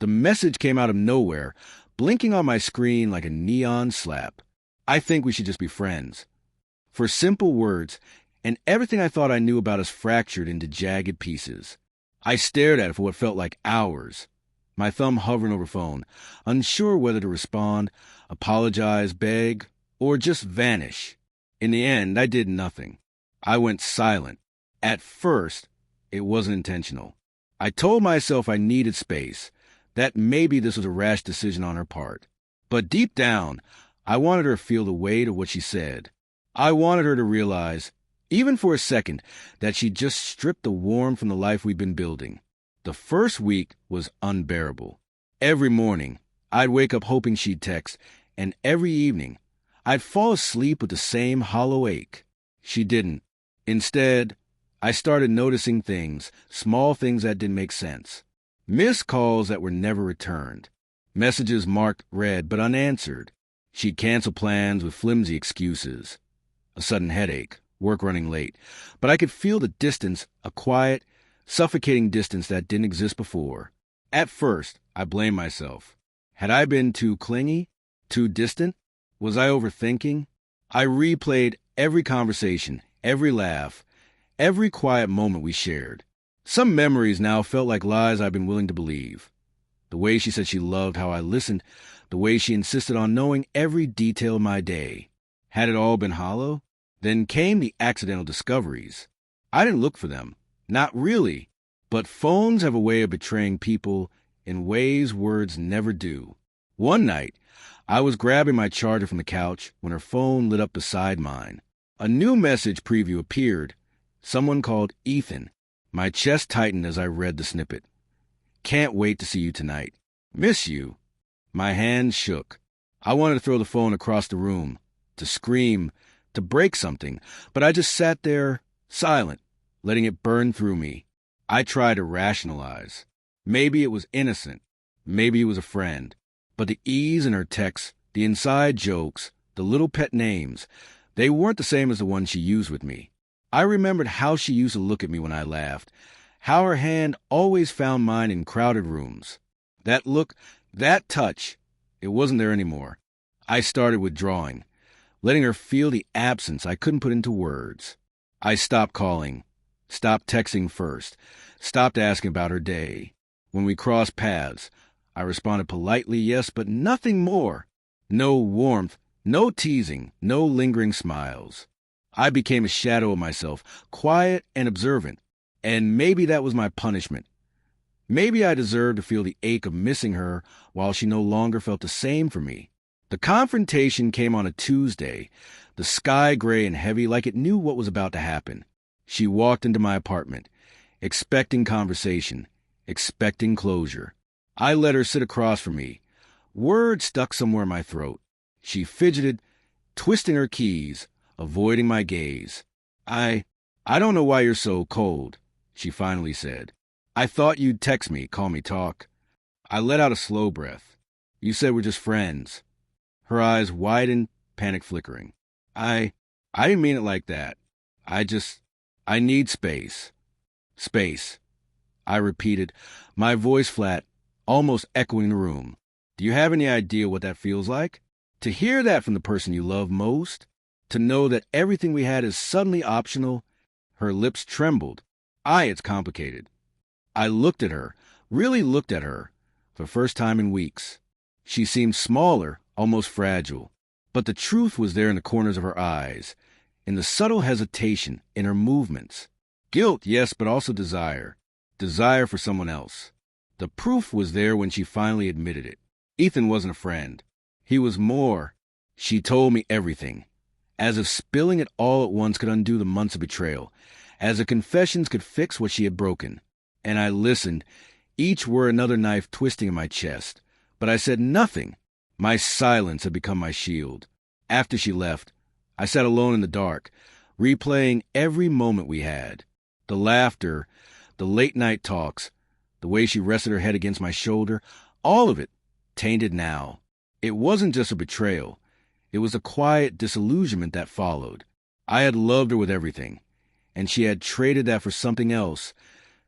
The message came out of nowhere, blinking on my screen like a neon slap. I think we should just be friends. For simple words, and everything I thought I knew about us fractured into jagged pieces. I stared at it for what felt like hours, my thumb hovering over phone, unsure whether to respond, apologize, beg, or just vanish. In the end, I did nothing. I went silent. At first, it wasn't intentional. I told myself I needed space, that maybe this was a rash decision on her part. But deep down, I wanted her to feel the weight of what she said. I wanted her to realize, even for a second, that she'd just stripped the warmth from the life we'd been building. The first week was unbearable. Every morning, I'd wake up hoping she'd text, and every evening, I'd fall asleep with the same hollow ache. She didn't. Instead, I started noticing things, small things that didn't make sense. Missed calls that were never returned. Messages marked read but unanswered. She'd cancel plans with flimsy excuses. A sudden headache, work running late. But I could feel the distance, a quiet, suffocating distance that didn't exist before. At first, I blamed myself. Had I been too clingy? Too distant? Was I overthinking? I replayed every conversation, every laugh, every quiet moment we shared. Some memories now felt like lies I'd been willing to believe. The way she said she loved how I listened, the way she insisted on knowing every detail of my day. Had it all been hollow? Then came the accidental discoveries. I didn't look for them. Not really. But phones have a way of betraying people in ways words never do. One night, I was grabbing my charger from the couch when her phone lit up beside mine. A new message preview appeared. Someone called Ethan. My chest tightened as I read the snippet. Can't wait to see you tonight. Miss you. My hands shook. I wanted to throw the phone across the room, to scream, to break something, but I just sat there, silent, letting it burn through me. I tried to rationalize. Maybe it was innocent. Maybe it was a friend. But the ease in her texts, the inside jokes, the little pet names, they weren't the same as the ones she used with me. I remembered how she used to look at me when I laughed, how her hand always found mine in crowded rooms. That look, that touch, it wasn't there anymore. I started withdrawing, letting her feel the absence I couldn't put into words. I stopped calling, stopped texting first, stopped asking about her day. When we crossed paths, I responded politely, yes, but nothing more. No warmth, no teasing, no lingering smiles. I became a shadow of myself, quiet and observant, and maybe that was my punishment. Maybe I deserved to feel the ache of missing her while she no longer felt the same for me. The confrontation came on a Tuesday, the sky gray and heavy like it knew what was about to happen. She walked into my apartment, expecting conversation, expecting closure. I let her sit across from me. Words stuck somewhere in my throat. She fidgeted, twisting her keys, avoiding my gaze. I don't know why you're so cold, she finally said. I thought you'd text me, call me, talk. I let out a slow breath. You said we're just friends. Her eyes widened, panic flickering. I didn't mean it like that. I need space. Space. I repeated, my voice flat, almost echoing the room. Do you have any idea what that feels like? To hear that from the person you love most? To know that everything we had is suddenly optional? Her lips trembled. It's complicated. I looked at her, really looked at her, for the first time in weeks. She seemed smaller, almost fragile. But the truth was there in the corners of her eyes, in the subtle hesitation, in her movements. Guilt, yes, but also desire. Desire for someone else. The proof was there when she finally admitted it. Ethan wasn't a friend. He was more. She told me everything. As if spilling it all at once could undo the months of betrayal. As if confessions could fix what she had broken. And I listened, each word another knife twisting in my chest. But I said nothing. My silence had become my shield. After she left, I sat alone in the dark, replaying every moment we had. The laughter, the late-night talks, the way she rested her head against my shoulder, all of it tainted now. It wasn't just a betrayal. It was a quiet disillusionment that followed. I had loved her with everything, and she had traded that for something else,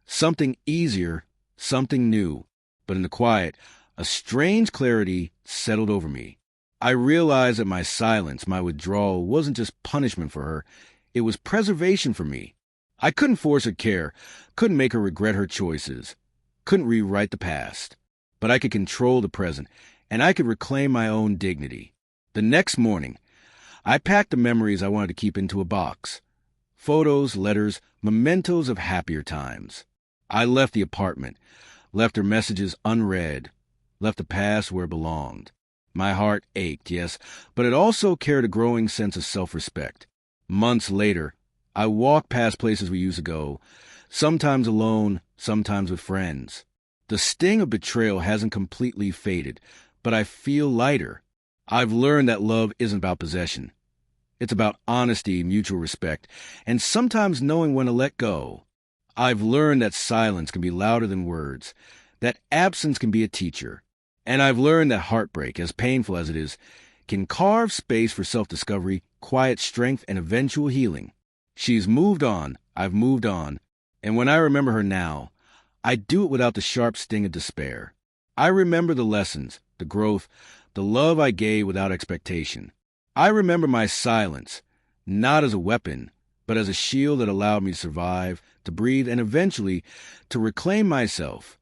something easier, something new. But in the quiet, a strange clarity settled over me. I realized that my silence, my withdrawal, wasn't just punishment for her. It was preservation for me. I couldn't force her care, couldn't make her regret her choices, couldn't rewrite the past. But I could control the present, and I could reclaim my own dignity. The next morning, I packed the memories I wanted to keep into a box. Photos, letters, mementos of happier times. I left the apartment, left her messages unread, left the past where it belonged. My heart ached, yes, but it also carried a growing sense of self-respect. Months later, I walked past places we used to go, sometimes alone, sometimes with friends. The sting of betrayal hasn't completely faded, but I feel lighter. I've learned that love isn't about possession. It's about honesty, mutual respect, and sometimes knowing when to let go. I've learned that silence can be louder than words, that absence can be a teacher. And I've learned that heartbreak, as painful as it is, can carve space for self-discovery, quiet strength, and eventual healing. She's moved on, I've moved on, and when I remember her now, I do it without the sharp sting of despair. I remember the lessons, the growth, the love I gave without expectation. I remember my silence, not as a weapon, but as a shield that allowed me to survive, to breathe, and eventually to reclaim myself.